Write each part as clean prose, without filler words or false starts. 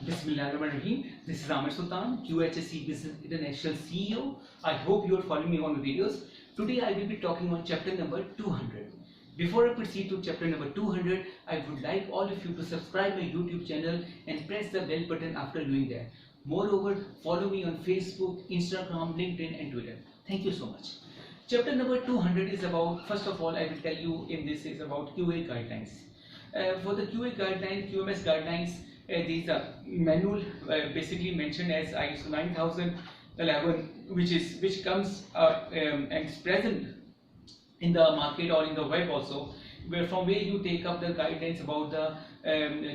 Bismillahirrahmanirrahim. This is Amir Sultan, QHSE Business International CEO. I hope you are following me on the videos. Today I will be talking on chapter number 200. Before I proceed to chapter number 200, I would like all of you to subscribe my YouTube channel and press the bell button after doing that. Moreover, follow me on Facebook, Instagram, LinkedIn and Twitter. Thank you so much. Chapter number 200 is about, first of all, I will tell you in this is about QA guidelines. For the QA guidelines, QMS guidelines, these are manual basically mentioned as ISO 9011, which comes and is present in the market or in the web also, from where you take up the guidelines about the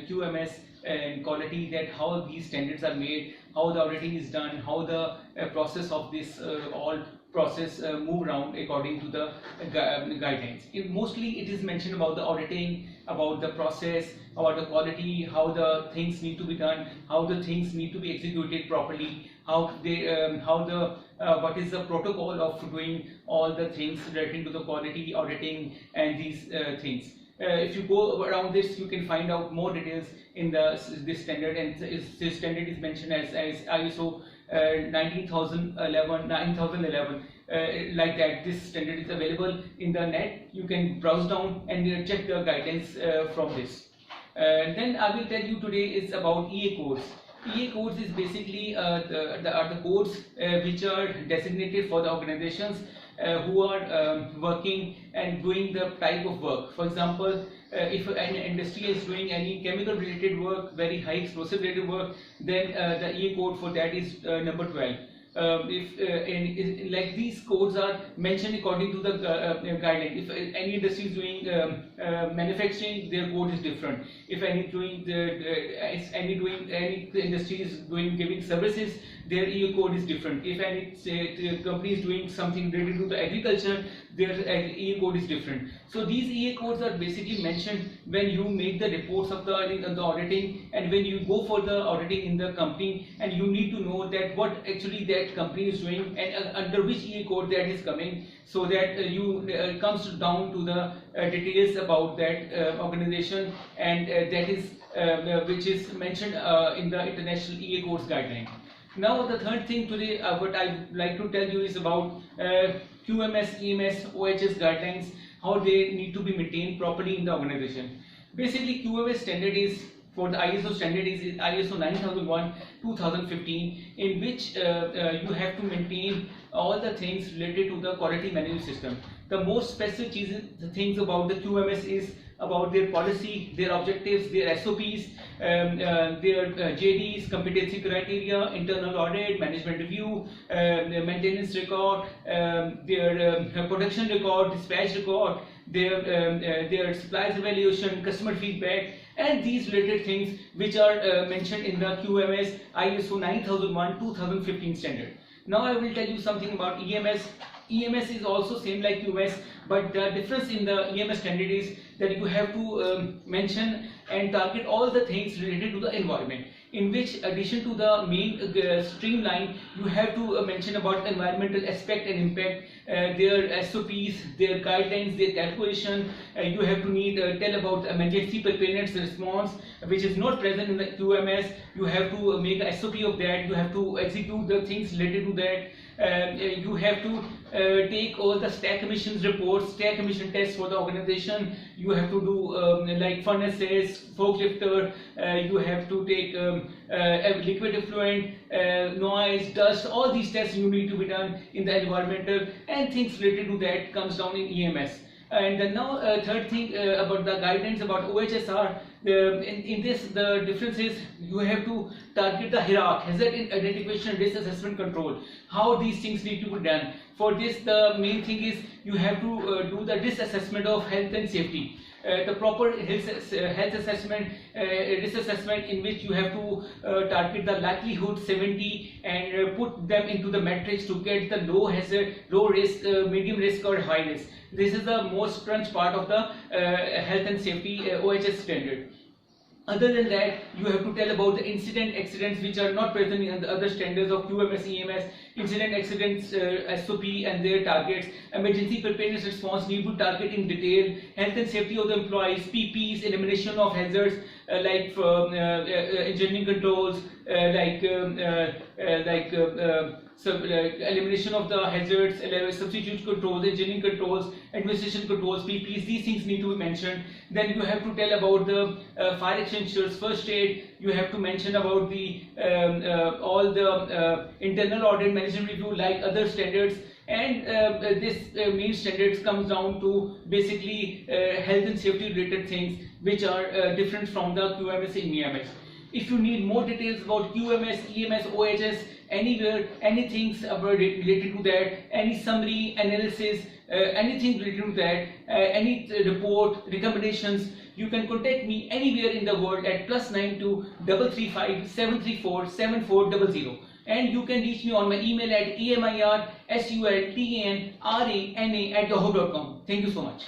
QMS and quality, that how these standards are made, how the auditing is done, how the process of this all process move around according to the guidelines. Mostly it is mentioned about the auditing, about the process, about the quality, how the things need to be done, how the things need to be executed properly, what is the protocol of doing all the things relating to the quality auditing and these things. If you go around this, you can find out more details in this standard, and this standard is mentioned as ISO 9011. Like that, this standard is available in the net. You can browse down and check the guidance from this. Then I will tell you today is about EA codes. EA codes is basically the codes which are designated for the organizations who are working and doing the type of work. For example, if an industry is doing any chemical related work, very high explosive related work, then the EA code for that is number 12. Like these codes are mentioned according to the guideline. If any industry is doing manufacturing, their code is different. If any industry is giving services, their EA code is different. If any company is doing something related to the agriculture, their EA code is different. So these EA codes are basically mentioned when you make the reports of the auditing, and when you go for the auditing in the company, and you need to know that what actually that company is doing and under which EA code that is coming, so that you comes down to the details about that organization, and that is which is mentioned in the International EA Codes guideline. Now the third thing today, what I would like to tell you is about QMS, EMS, OHS guidelines, how they need to be maintained properly in the organization. Basically, QMS standard is, for the ISO standard is ISO 9001:2015, in which you have to maintain all the things related to the quality management system. The most specific things about the QMS is about their policy, their objectives, their SOPs, their JDs, competency criteria, internal audit, management review, maintenance record, their production record, dispatch record, their suppliers evaluation, customer feedback, and these related things which are mentioned in the QMS ISO 9001:2015 standard. Now I will tell you something about EMS. EMS is also same like QMS, but the difference in the EMS standard is that you have to mention and target all the things related to the environment, in which addition to the main streamline, you have to mention about environmental aspect and impact, their SOPs, their guidelines, their calculation. You have to tell about emergency preparedness response, which is not present in the QMS. You have to make a SOP of that. You have to execute the things related to that. You have to take all the stack emissions reports, stack emission tests for the organization. You have to do like furnaces, forklifter. You have to take liquid effluent, noise, dust. All these tests you need to be done in the environmental, and things related to that comes down in EMS. And then now third thing about the guidelines about OHSR, in this the difference is you have to target the hierarchy, hazard identification, risk assessment, control, how these things need to be done. For this, the main thing is you have to do the risk assessment of health and safety. The proper health assessment, risk assessment, in which you have to target the likelihood 70 and put them into the matrix to get the low hazard, low risk, medium risk or high risk. This is the most crunch part of the health and safety OHS standard. Other than that, you have to tell about the accidents which are not present in the other standards of QMS, EMS, incident accidents SOP and their targets, emergency preparedness response need to target in detail, health and safety of the employees, PPs, elimination of hazards like engineering controls, elimination of the hazards, substitute controls, engineering controls, administration controls, PPs. These things need to be mentioned. Then you have to tell about the fire extinguishers, first aid. You have to mention about the all the internal audit, management review, like other standards. And this main standards comes down to basically health and safety related things which are different from the QMS and EMS. If you need more details about QMS, EMS, OHS, anywhere, anything related to that, any summary, analysis, anything related to that, any report, recommendations, you can contact me anywhere in the world at +92 335 734 7400. And you can reach me on my email at emirsultana@yahoo.com. Thank you so much.